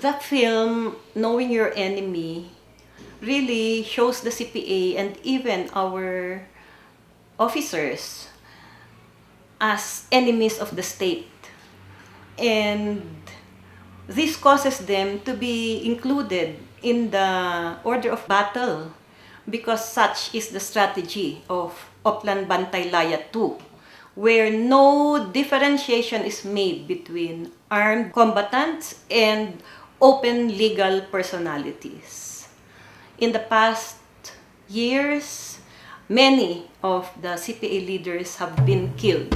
The film, Knowing Your Enemy, really shows the CPA and even our officers as enemies of the state. And this causes them to be included in the order of battle because such is the strategy of Oplan Bantay Laya II, where no differentiation is made between armed combatants and open legal personalities. In the past years, many of the CPA leaders have been killed.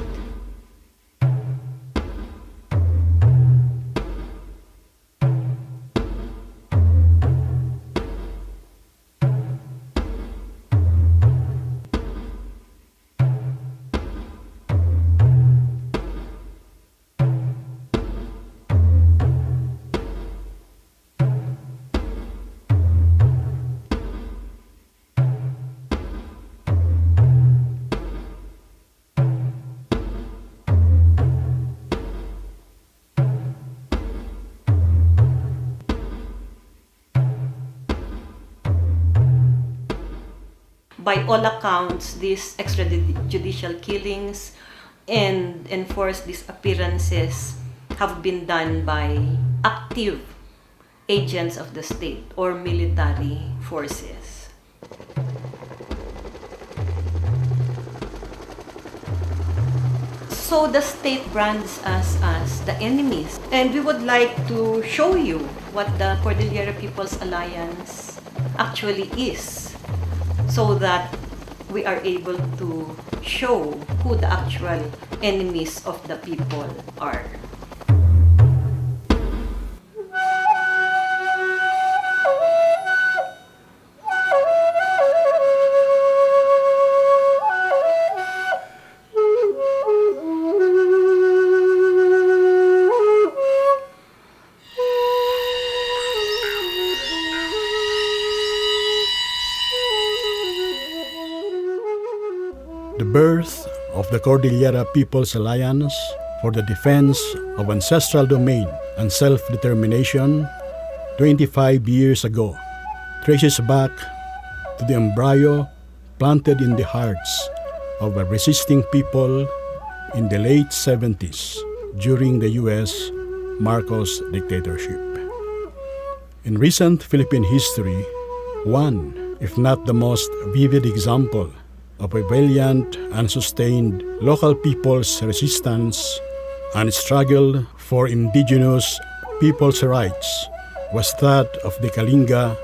By all accounts, these extrajudicial killings and enforced disappearances have been done by active agents of the state or military forces. So the state brands us as the enemies. And we would like to show you what the Cordillera People's Alliance actually is, so that we are able to show who the actual enemies of the people are. The birth of the Cordillera People's Alliance for the Defense of Ancestral Domain and Self-Determination 25 years ago traces back to the embryo planted in the hearts of a resisting people in the late 70s during the U.S. Marcos dictatorship. In recent Philippine history, one, if not the most vivid example of a valiant and sustained local people's resistance and struggle for indigenous people's rights was that of the Kalinga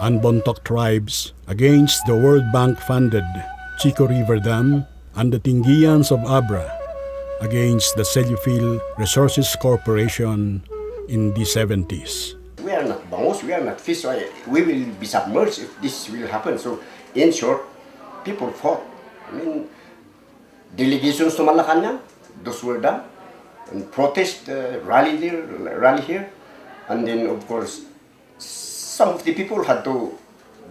and Bontoc tribes against the World Bank-funded Chico River Dam and the Tingians of Abra against the Celluphil Resources Corporation in the 70s. We are not bangos, we are not fish, so we will be submerged if this will happen. So, in short, people fought. I mean, delegations to Malacanang, those were done, and protest, rally there, rally here, and then of course, some of the people had to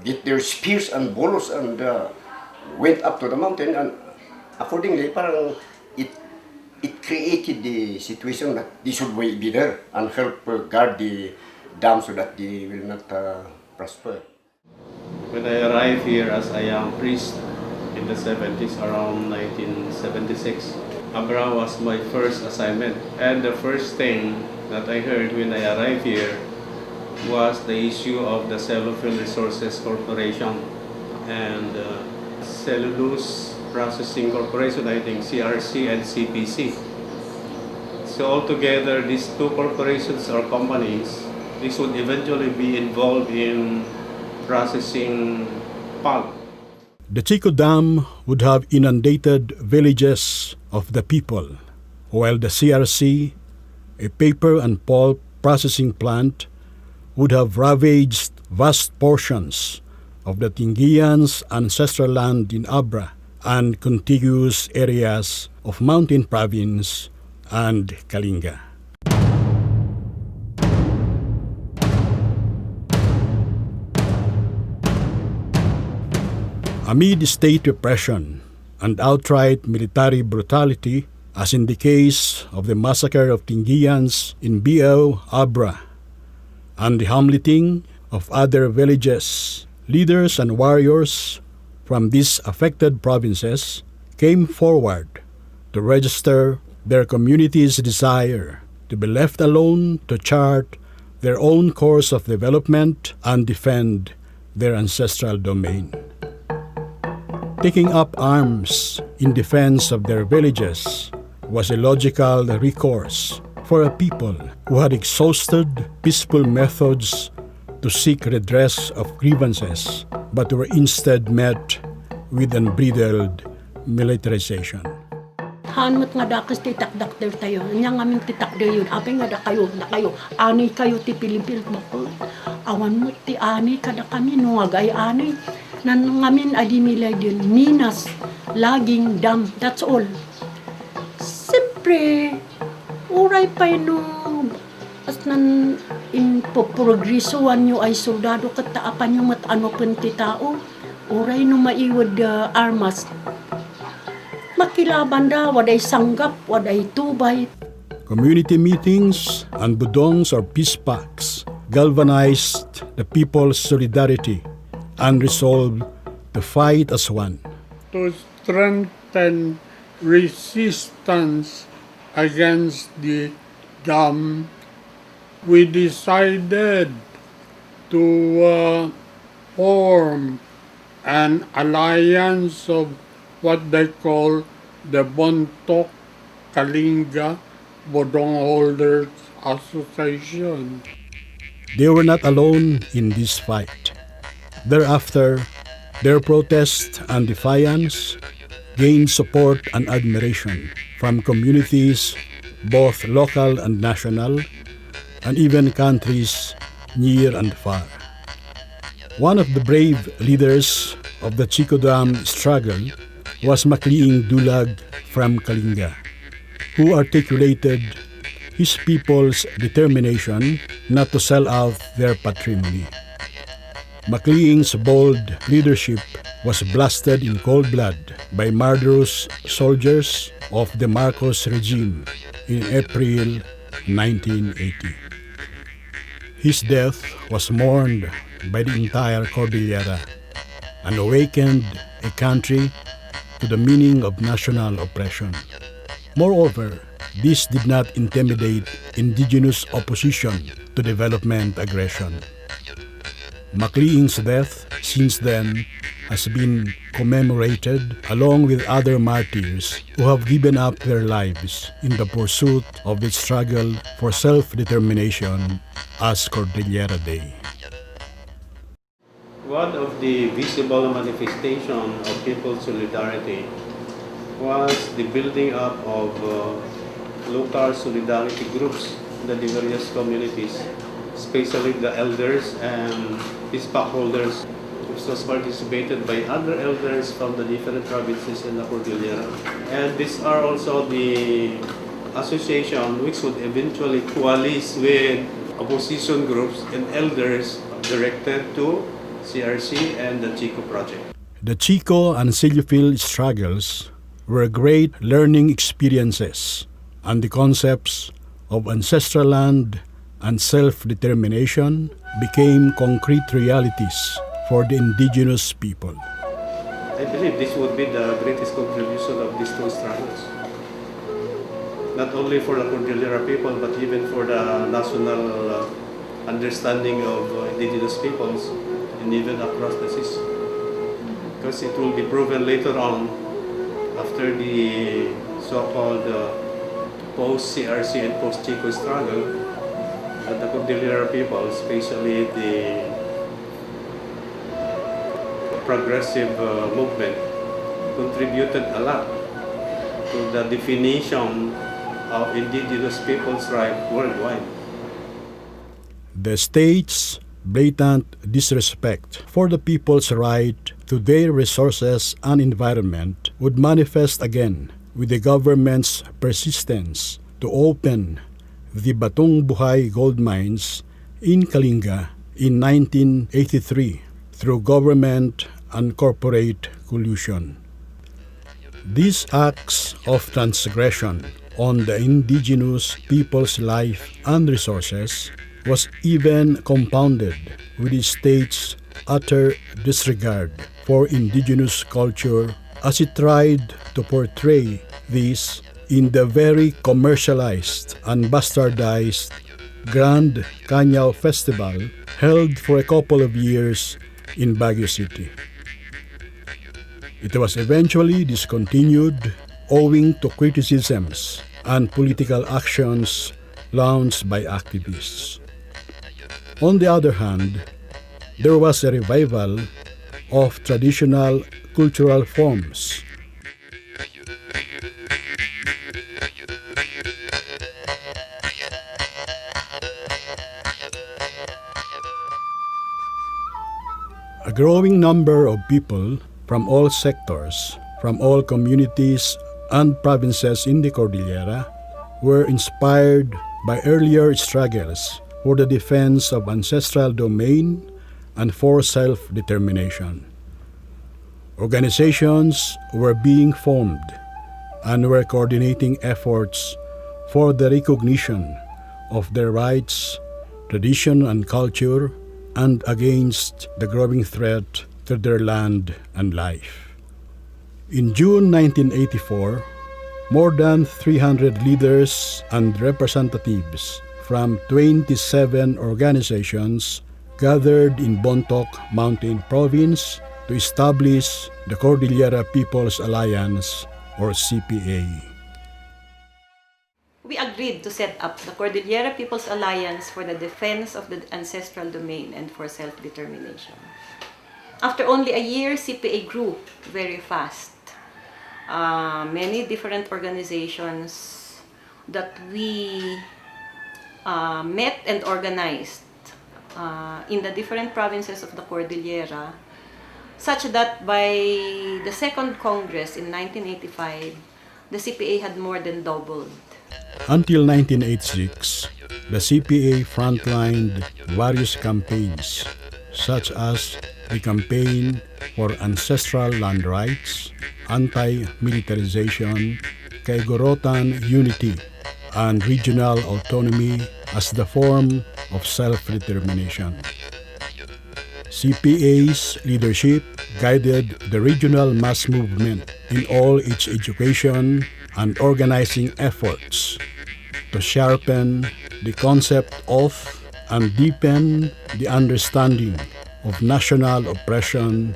get their spears and bolos and went up to the mountain, and accordingly, parang it created the situation that they should be there and help guard the dam so that they will not prosper. When I arrived here as a young priest in the 70s, around 1976, Abra was my first assignment. And the first thing that I heard when I arrived here was the issue of the Celluphil Resources Corporation and Cellulose Processing Corporation, I think CRC and CPC. So altogether, these two corporations or companies, this would eventually be involved in processing pulp. The Chico Dam would have inundated villages of the people, while the CRC, a paper and pulp processing plant, would have ravaged vast portions of the Tingians' ancestral land in Abra and contiguous areas of Mountain Province and Kalinga. Amid state repression and outright military brutality, as in the case of the massacre of Tingians in B.O. Abra, and the hamleting of other villages. Leaders and warriors from these affected provinces came forward to register their community's desire to be left alone to chart their own course of development and defend their ancestral domain. Taking up arms in defense of their villages was a logical recourse for a people who had exhausted peaceful methods to seek redress of grievances, but were instead met with unbridled militarization. Hanmat nga dakas titak-dakter tayo. Nya nga aming titakder yun. Apay nga da kayo, Ani kayo ti Pilipil mo. Awan mo ti ani kada kami no agay ani. Nan ngamin adimilay din minas, laging dam. That's all. Siyempre, uray pa no as nan progresuan nyo ay soldado kataapan nyo mat ano ti tao. Uray no maiwad armas. Makilaban da, waday sanggap, waday tubay. Community meetings and budongs or peace pacts galvanized the people's solidarity and resolve to fight as one. To strengthen resistance against the dam, we decided to form an alliance of what they call the Bontok Kalinga Bodong Holders Association. They were not alone in this fight. Thereafter, their protest and defiance gained support and admiration from communities, both local and national, and even countries near and far. One of the brave leaders of the Chico Dam struggle was Makliing Dulag from Kalinga, who articulated his people's determination not to sell out their patrimony. Makliing's bold leadership was blasted in cold blood by murderous soldiers of the Marcos regime in April 1980. His death was mourned by the entire Cordillera and awakened a country to the meaning of national oppression. Moreover, this did not intimidate indigenous opposition to development aggression. Makliing's death since then has been commemorated along with other martyrs who have given up their lives in the pursuit of the struggle for self-determination as Cordillera Day. One of the visible manifestation of people's solidarity was the building up of local solidarity groups in the various communities, especially the elders and peace pact holders. This was participated by other elders from the different provinces in the Cordillera. And these are also the association which would eventually coalesce with opposition groups and elders directed to CRC and the Chico project. The Chico and Silufil struggles were great learning experiences, and the concepts of ancestral land and self-determination became concrete realities for the indigenous people. I believe this would be the greatest contribution of these two struggles. Not only for the Cordillera people, but even for the national understanding of indigenous peoples, and even across the seas. Because it will be proven later on, after the so-called post-CRC and post-Chico struggle, that the Cordillera people, especially the progressive movement, contributed a lot to the definition of indigenous people's rights worldwide. The state's blatant disrespect for the people's right to their resources and environment would manifest again with the government's persistence to open the Batong Buhay gold mines in Kalinga in 1983 through government and corporate collusion. These acts of transgression on the indigenous people's life and resources was even compounded with the state's utter disregard for indigenous culture as it tried to portray this in the very commercialized and bastardized Grand Cañao Festival held for a couple of years in Baguio City. It was eventually discontinued owing to criticisms and political actions launched by activists. On the other hand, there was a revival of traditional cultural forms. A growing number of people from all sectors, from all communities and provinces in the Cordillera were inspired by earlier struggles for the defense of ancestral domain and for self-determination. Organizations were being formed and were coordinating efforts for the recognition of their rights, tradition and culture, and against the growing threat to their land and life. In June 1984, more than 300 leaders and representatives from 27 organizations gathered in Bontoc Mountain Province to establish the Cordillera People's Alliance, or CPA. We agreed to set up the Cordillera People's Alliance for the defense of the ancestral domain and for self-determination. After only a year, CPA grew very fast. Many different organizations that we met and organized in the different provinces of the Cordillera, such that by the Second Congress in 1985, the CPA had more than doubled. Until 1986, the CPA frontlined various campaigns, such as the Campaign for Ancestral Land Rights, Anti-Militarization, Kaigorotan Unity, and Regional Autonomy as the form of self-determination. CPA's leadership guided the regional mass movement in all its education and organizing efforts to sharpen the concept of and deepen the understanding of national oppression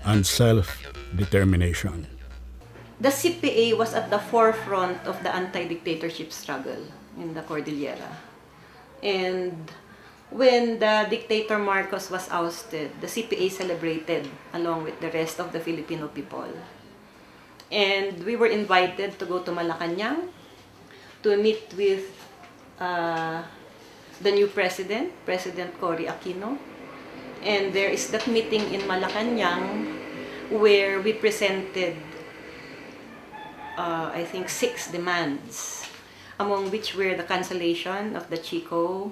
and self-determination. The CPA was at the forefront of the anti-dictatorship struggle in the Cordillera. And when the dictator Marcos was ousted, the CPA celebrated along with the rest of the Filipino people. And we were invited to go to Malacanang to meet with the new president, President Aquino. And there is that meeting in Malacanang where we presented, I think, 6 demands, among which were the cancellation of the Chico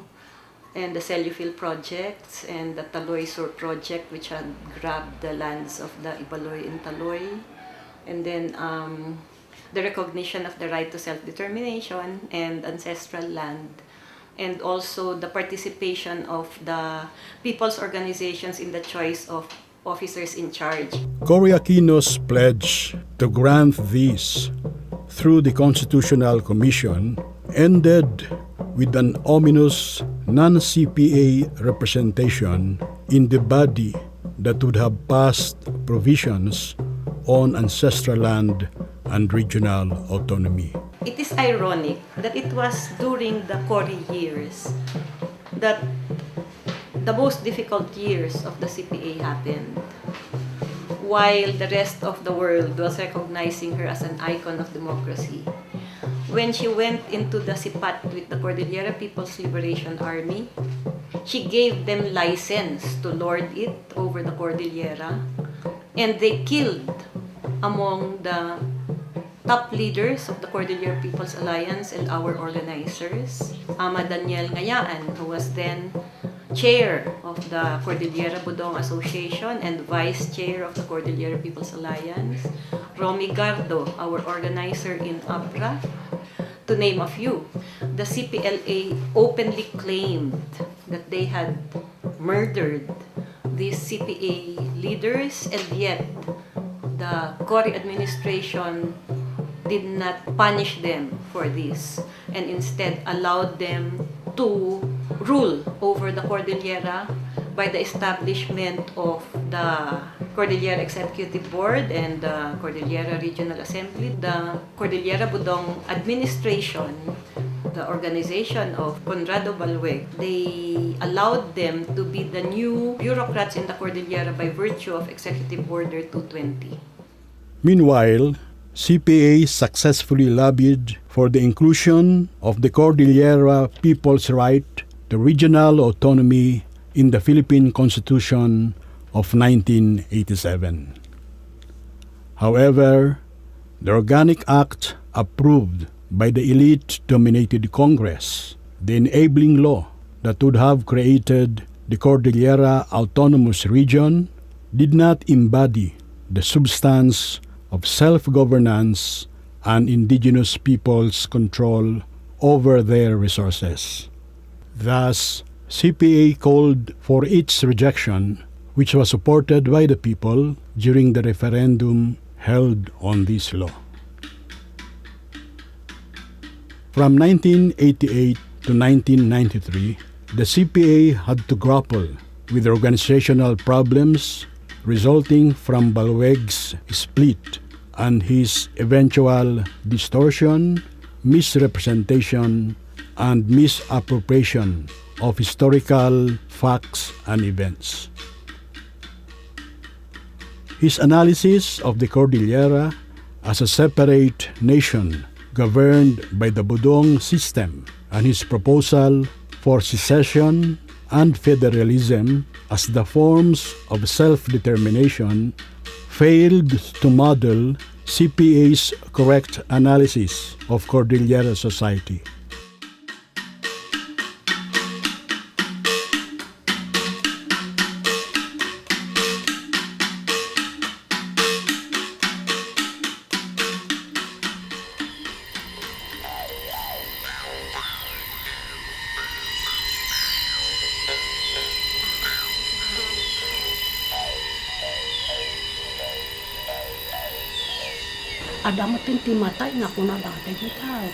and the Celluphil projects and the Taloy Sur project, which had grabbed the lands of the Ibaloy and Taloy, and then the recognition of the right to self-determination and ancestral land, and also the participation of the people's organizations in the choice of officers in charge. Aquino's pledge to grant these through the Constitutional Commission ended with an ominous non-CPA representation in the body that would have passed provisions on ancestral land and regional autonomy. It is ironic that it was during the Cory years that the most difficult years of the CPA happened, while the rest of the world was recognizing her as an icon of democracy. When she went into the Sipat with the Cordillera People's Liberation Army, she gave them license to lord it over the Cordillera, and they killed among the top leaders of the Cordillera People's Alliance and our organizers, Ama Daniel Ngayaan, who was then chair of the Cordillera Budong Association and vice chair of the Cordillera People's Alliance, Romy Gardo, our organizer in APRA, to name a few. The CPLA openly claimed that they had murdered these CPA leaders, and yet the Cory administration did not punish them for this and instead allowed them to rule over the Cordillera by the establishment of the Cordillera Executive Board and the Cordillera Regional Assembly. The Cordillera Budong administration, the organization of Conrado Balweg, they allowed them to be the new bureaucrats in the Cordillera by virtue of Executive Order 220. Meanwhile, CPA successfully lobbied for the inclusion of the Cordillera People's Right to regional autonomy in the Philippine Constitution of 1987. However, the Organic Act approved by the elite-dominated Congress, the enabling law that would have created the Cordillera Autonomous Region, did not embody the substance of self-governance and indigenous peoples' control over their resources. Thus, CPA called for its rejection, which was supported by the people during the referendum held on this law. From 1988 to 1993, the CPA had to grapple with organizational problems resulting from Balweg's split and his eventual distortion, misrepresentation, and misappropriation of historical facts and events. His analysis of the Cordillera as a separate nation governed by the Budong system and his proposal for secession and federalism as the forms of self-determination failed to model CPA's correct analysis of Cordillera society. Adamat ti matay nga kunada dagita.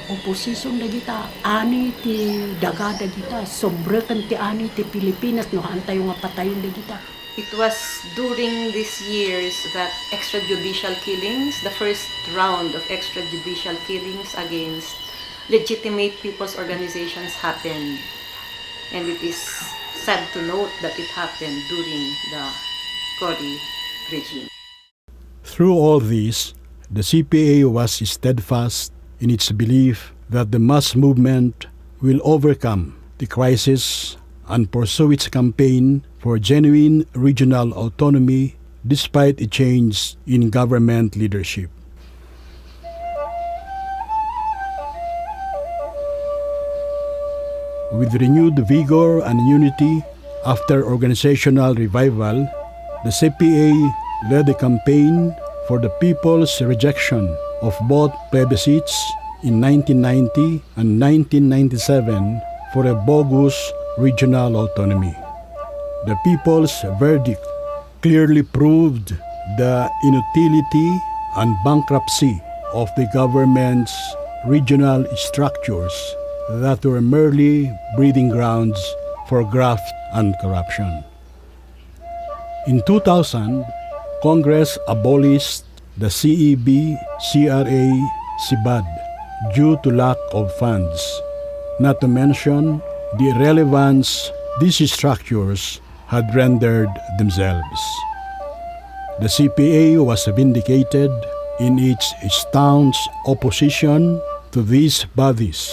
Oposisyon dagita, ani ti daga dagita, sobre kan ti ani ti Pilipinas no antayo nga patayon dagita. It was during these years that extrajudicial killings, the first round of extrajudicial killings against legitimate people's organizations happened. And it is sad to note that it happened during the Cory regime. Through all this, the CPA was steadfast in its belief that the mass movement will overcome the crisis and pursue its campaign for genuine regional autonomy despite a change in government leadership. With renewed vigor and unity after organizational revival, the CPA led a campaign for the people's rejection of both plebiscites in 1990 and 1997 for a bogus regional autonomy. The people's verdict clearly proved the inutility and bankruptcy of the government's regional structures that were merely breeding grounds for graft and corruption. In 2000, Congress abolished the CEB-CRA SIBAD due to lack of funds, not to mention the irrelevance these structures had rendered themselves. The CPA was vindicated in its staunch opposition to these bodies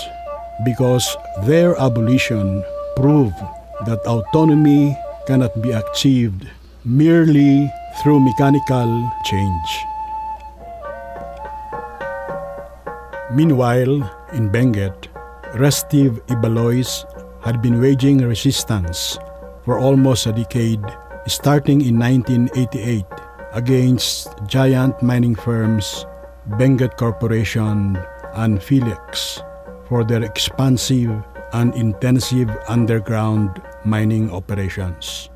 because their abolition proved that autonomy cannot be achieved merely through mechanical change. Meanwhile, in Benguet, restive Ibaloys had been waging resistance for almost a decade, starting in 1988 against giant mining firms Benguet Corporation and Felix for their expansive and intensive underground mining operations.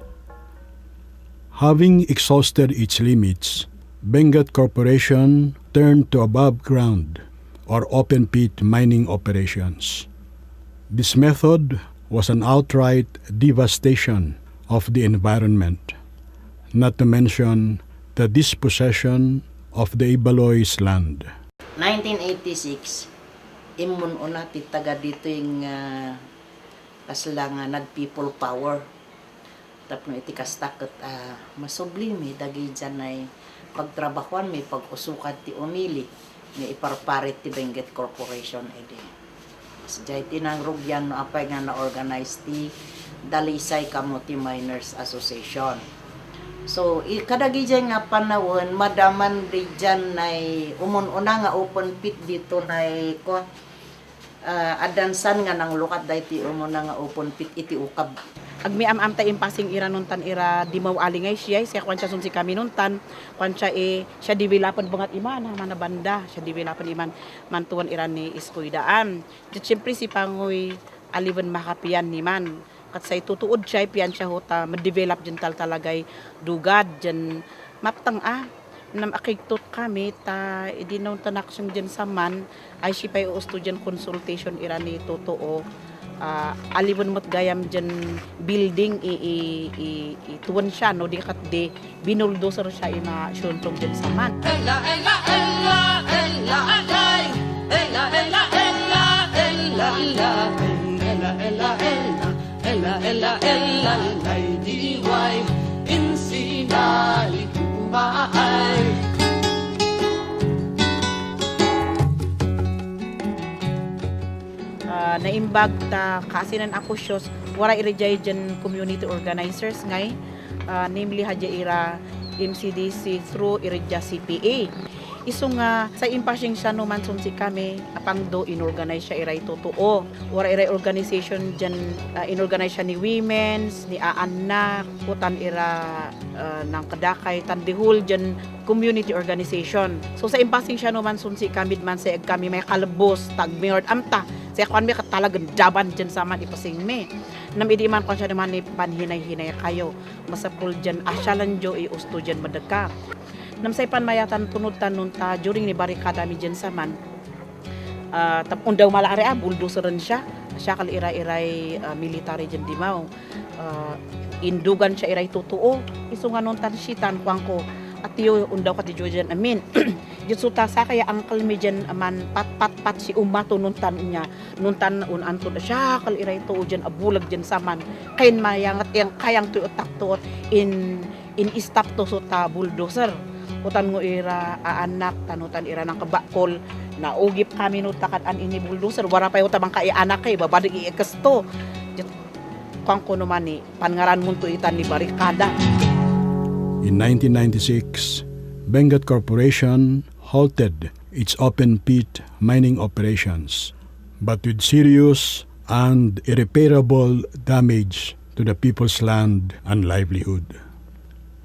Having exhausted its limits, Benguet Corporation turned to above ground or open pit mining operations. This method was an outright devastation of the environment, not to mention the dispossession of the Ibaloy's land. 1986, imun una ti taga dito yung kasla nga nag-people power. Tapos iti kastakot masublimi dagi dyan ay pagtrabahuan may pag-usukan ti umili may iparparit ti Benguet Corporation edi. Sajay tinangrugyan no apay nga na-organize ti Dalisay Kamuti Miners Association. So, kadagi dyan nga panahon, madaman di dyan na umununa nga open pit dito na adansan nga nang lukat da iti umuna nga open pit iti ukab. Agmi am ta impasing ira nuntan ira di mau alingay siya kwan siya sun si kami nuntan kwan siya siya developan bangat iman mana banda siya developan iman mantuan ira ni iskuidaan. Siyempre si pangoy aliban makapian ni man. Kat say tutuod siya, piyan siya hota, ma-develop dyan talagay dugad dyan. Maptang nam akiktot kami, idinaw tanaksyon dyan sa man, ay siya pa'y usto dyan consultation ira ni totoo. Alibon mo't gayam dyan building, ituwan siya, no, di kat di, binuldoser siya ima-syuntong dyan sa man. Ella, ella, ella, ella, alay, ella, ella, ella, ella, ella, ella, ella, ella. Ella, ella, ella, lay diway, insinali kumaay. Naimbag ta kasinan ako shows, wara irejay dyan community organizers ngay, namely hadya ira MCDC through irejya CPA. Iso nga sa impasing siya numan sun si kami apang do inorganize siya iray totoo wala iray organization dyan inorganize siya ni women's ni aanak putan ira ng kadakay tandihul dyan community organization. So sa impasing siya numan sun si kami man sa kami may kalabos tag mayor amta sa kwan may katalagan daban dyan sa man ipasing me namidi man kwan siya naman ni panhinay-hinay kayo masapul dyan asyalan jo iusto dyan madagka. Namsaypan mayatan tunod tanun ta during ni barikada mi dyan sa man. Tapon daw malaari bulldozeran siya. Siya kal iray-iray military dyan di mau. Indugan siya iray totoo. Iso nga nun tan sitan kwang ko. At tiyo undaw ka ti dyan amin. Jutsuta sa kaya angkal mi dyan aman pat si umato nun tan niya. Nun tan unanto na siya kal iray to dyan abulag dyan sa man. Kain mayangat yang kayang tuyo taktot in stop to so ta bulldozer. Utan ngo ira anak tanutan ira ng kabakol na ugip kami no takat-an ini bulldozer wara pa yung tabang kay anak kay babadig iikasto kung kuno man ni pangaran mo itan ni barikada. In 1996, Benguet Corporation halted its open pit mining operations, but with serious and irreparable damage to the people's land and livelihood.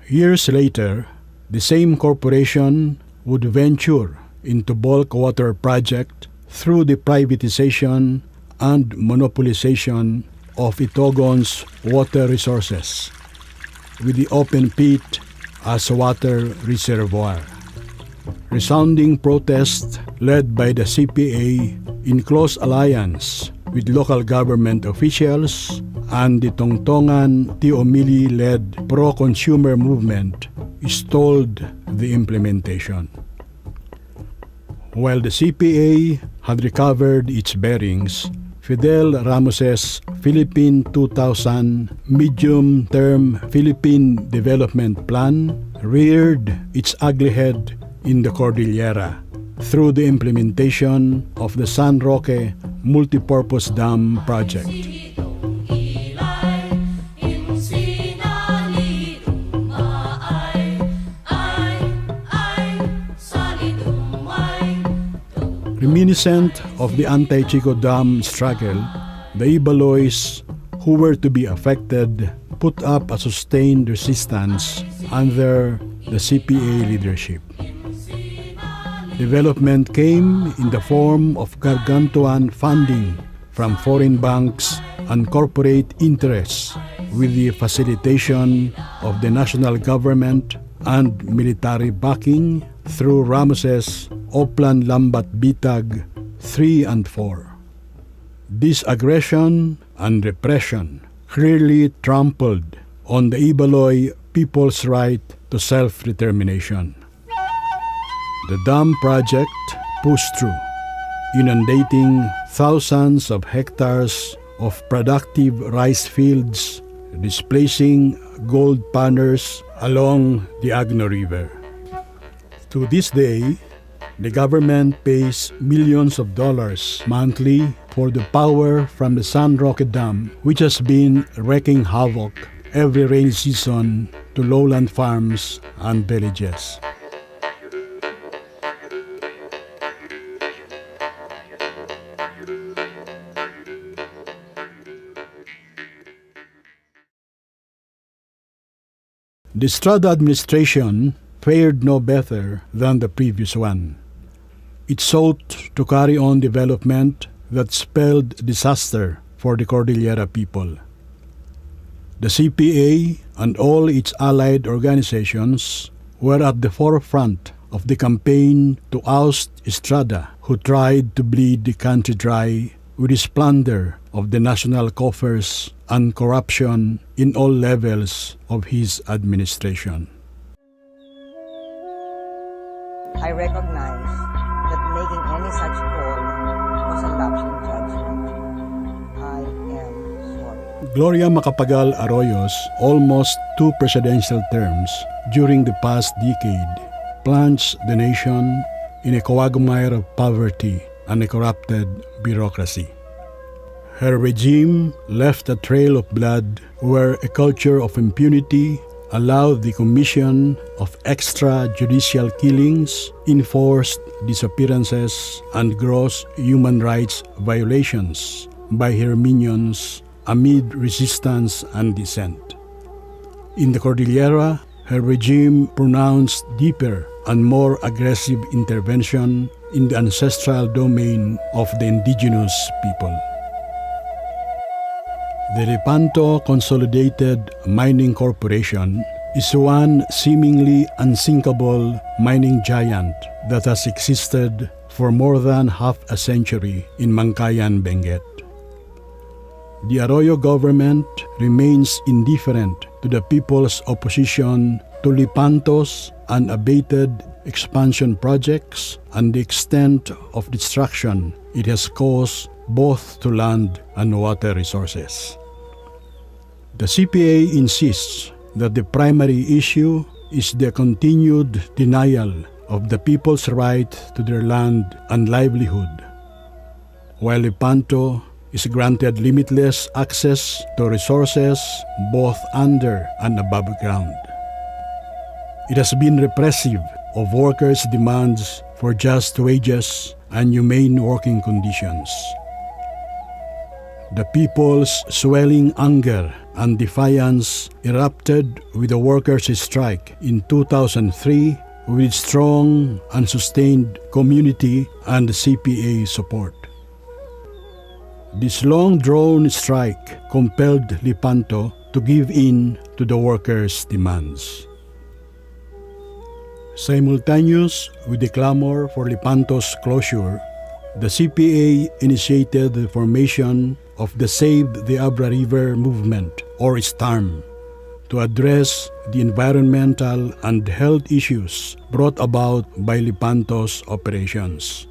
Years later, the same corporation would venture into bulk water project through the privatization and monopolization of Itogon's water resources, with the open pit as a water reservoir. Resounding protest led by the CPA in close alliance with local government officials and the Tongtongan Tiomili-led pro-consumer movement stalled the implementation. While the CPA had recovered its bearings, Fidel Ramos's Philippine 2000 Medium-Term Philippine Development Plan reared its ugly head in the Cordillera through the implementation of the San Roque Multipurpose Dam Project. Reminiscent of the Anti-Chico Dam struggle, the Ibaloys who were to be affected put up a sustained resistance under the CPA leadership. Development came in the form of gargantuan funding from foreign banks and corporate interests with the facilitation of the national government and military backing through Ramoses Oplan Lambat Bitag 3 and 4. This aggression and repression clearly trampled on the Ibaloy people's right to self-determination. The dam project pushed through, inundating thousands of hectares of productive rice fields, displacing gold panners along the Agno River. To this day, the government pays millions of dollars monthly for the power from the San Roque Dam, which has been wreaking havoc every rainy season to lowland farms and villages. The Estrada administration fared no better than the previous one. It sought to carry on development that spelled disaster for the Cordillera people. The CPA and all its allied organizations were at the forefront of the campaign to oust Estrada, who tried to bleed the country dry with his plunder of the national coffers and corruption in all levels of his administration. I recognize that making any such call was a lapse in judgment. I am sorry. Gloria Macapagal Arroyo's almost 2 presidential terms during the past decade plunged the nation in a quagmire of poverty and a corrupted bureaucracy. Her regime left a trail of blood where a culture of impunity allowed the commission of extrajudicial killings, enforced disappearances, and gross human rights violations by her minions amid resistance and dissent. In the Cordillera, her regime pronounced deeper and more aggressive intervention in the ancestral domain of the indigenous people. The Lepanto Consolidated Mining Corporation is one seemingly unsinkable mining giant that has existed for more than half a century in Mangkayan, Benguet. The Arroyo government remains indifferent to the people's opposition to Lepanto's unabated expansion projects and the extent of destruction it has caused both to land and water resources. The CPA insists that the primary issue is the continued denial of the people's right to their land and livelihood, while Lepanto is granted limitless access to resources both under and above ground. It has been repressive of workers' demands for just wages and humane working conditions. The people's swelling anger and defiance erupted with the workers' strike in 2003 with strong and sustained community and CPA support. This long-drawn strike compelled Lepanto to give in to the workers' demands. Simultaneous with the clamor for Lepanto's closure, the CPA initiated the formation of the Save the Abra River movement, or STARM, to address the environmental and health issues brought about by Lepanto's operations.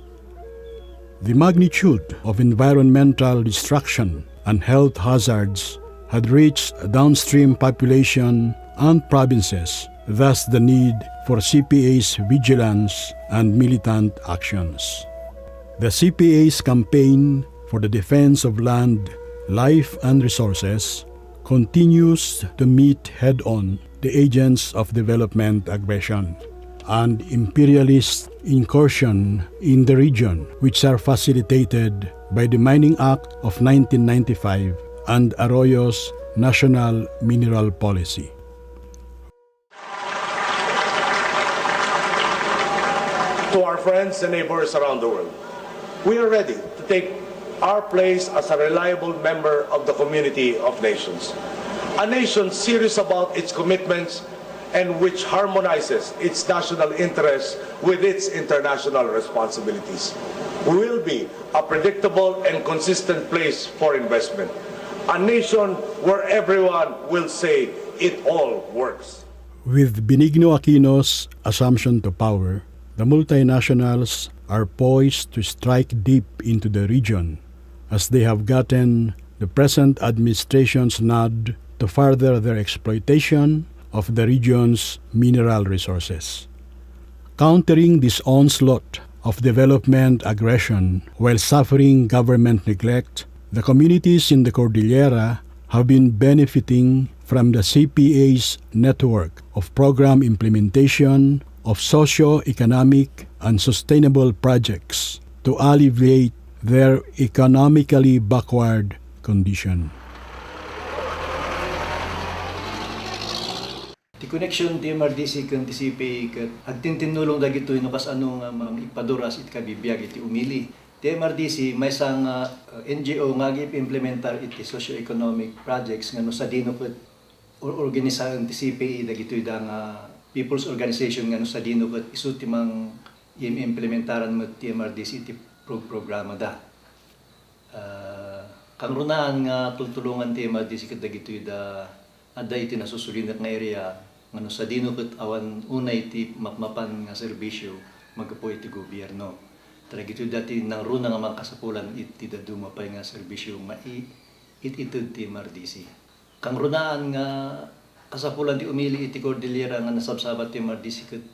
The magnitude of environmental destruction and health hazards had reached a downstream population and provinces, thus the need for CPA's vigilance and militant actions. The CPA's campaign for the defense of land, life, and resources continues to meet head-on the agents of development aggression and imperialist incursion in the region, which are facilitated by the Mining Act of 1995 and Arroyo's National Mineral Policy. To our friends and neighbors around the world, we are ready to take our place as a reliable member of the community of nations. A nation serious about its commitments and which harmonizes its national interests with its international responsibilities. We will be a predictable and consistent place for investment. A nation where everyone will say it all works. With Benigno Aquino's assumption to power, the multinationals are poised to strike deep into the region as they have gotten the present administration's nod to further their exploitation of the region's mineral resources. Countering this onslaught of development aggression while suffering government neglect, the communities in the Cordillera have been benefiting from the CPA's network of program implementation of socio-economic and sustainable projects to alleviate their economically backward condition. Ti connection ti MRDC kan ti CPA kat agtin tinulong dagito inukas ano nga ipaduras it kabibiyag iti umili. Ti MRDC may isang NGO nga implementar iti socio-economic projects nga no sa dino ket organisahan ti CPA dagito idang people's organization nga no sa dino ket isu ti mang implementaran met ti MRDC iti programa da. Kang runaan nga tultulungan ti MRDC ket dagito ida adda iti nasusulinak nga area ngano sa dino ket awan unay ti mapmapan nga serbisyo magapo iti gobyerno. Tragito dati nang runa nga mga kasapulan iti dadumapay nga serbisyo ited ti MRDC. Kang runaan nga kasapulan ti umili iti Cordillera nga nasabsabat ti MRDC ket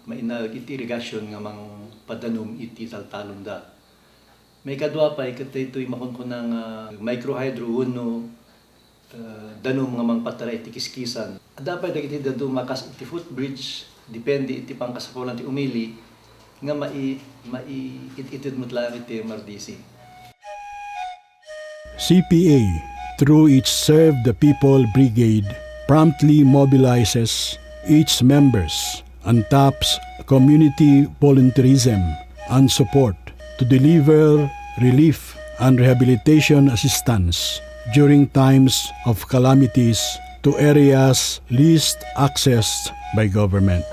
mainag iti irrigation nga mang padanom iti taltalon da. May kadwa pa ket ito'y makunkuna nga microhydro uno danom nga mang patara iti kiskisan. Dapat dagiti dadu makas iti footbridge depende iti pangkasapulan ti umili nga itid mutlang iti MRDC. CPA, through its Serve the People Brigade, promptly mobilizes its members and taps community volunteerism and support to deliver relief and rehabilitation assistance during times of calamities to areas least accessed by government.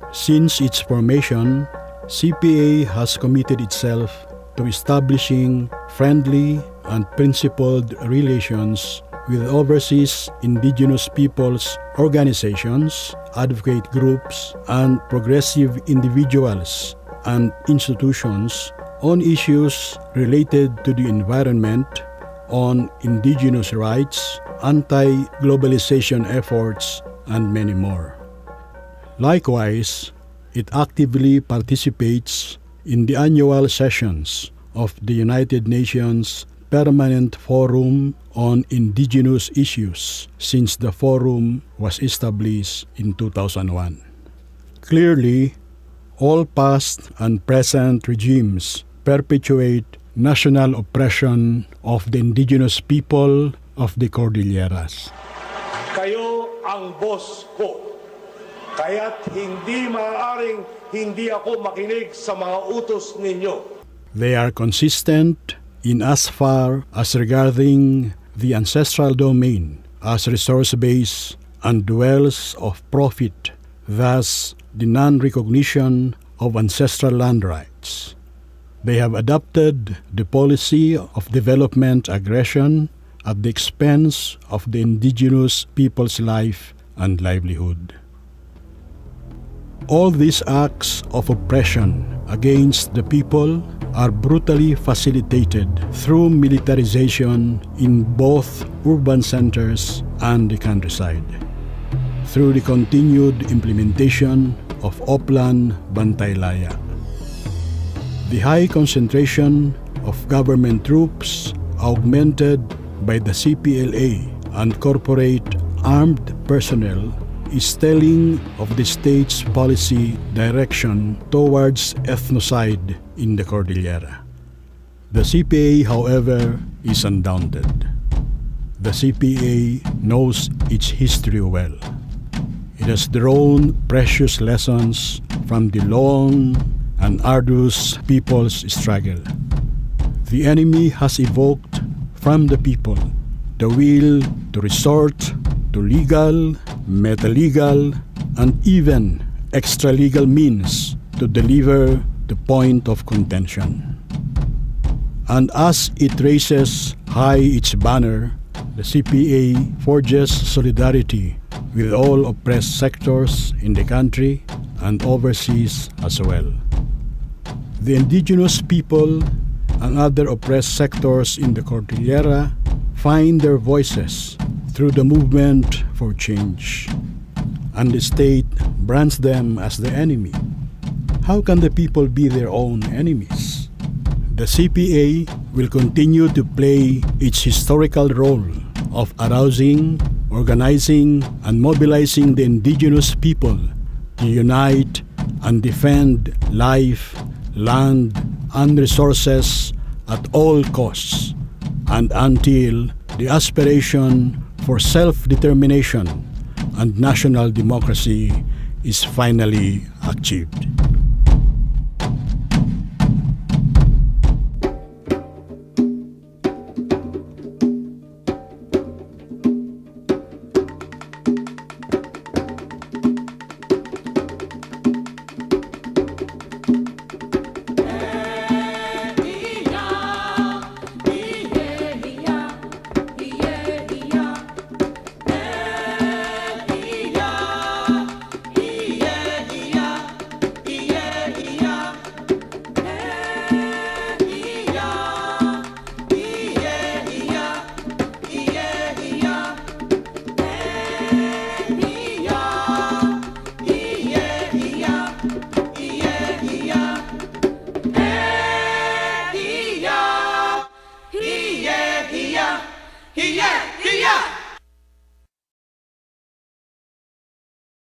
Since its formation, CPA has committed itself to establishing friendly and principled relations with overseas indigenous peoples organizations, advocate groups, and progressive individuals and institutions on issues related to the environment, on indigenous rights, anti-globalization efforts, and many more. Likewise, it actively participates in the annual sessions of the United Nations Permanent Forum on Indigenous Issues since the forum was established in 2001. Clearly, all past and present regimes perpetuate national oppression of the indigenous people of the Cordilleras. Kayo ang boss ko. Kaya't hindi maaaring hindi ako makinig sa mga utos ninyo. They are consistent in as far as regarding the ancestral domain as resource base and wells of profit, thus the non-recognition of ancestral land rights. They have adopted the policy of development aggression at the expense of the indigenous people's life and livelihood. All these acts of oppression against the people are brutally facilitated through militarization in both urban centers and the countryside, through the continued implementation of Oplan Bantaylaya. The high concentration of government troops augmented by the CPLA and corporate armed personnel is telling of the state's policy direction towards ethnocide in the Cordillera. The CPA, however, is undaunted. The CPA knows its history well. It has drawn precious lessons from the long and arduous people's struggle. The enemy has evoked from the people the will to resort to legal, meta-legal, and even extra-legal means to deliver the point of contention. And as it raises high its banner, the CPA forges solidarity with all oppressed sectors in the country and overseas as well. The indigenous people and other oppressed sectors in the Cordillera find their voices through the movement for change, and the state brands them as the enemy. How can the people be their own enemies? The CPA will continue to play its historical role of arousing, organizing, and mobilizing the indigenous people to unite and defend life, land, and resources at all costs, and until the aspiration for self-determination and national democracy is finally achieved. Yeah.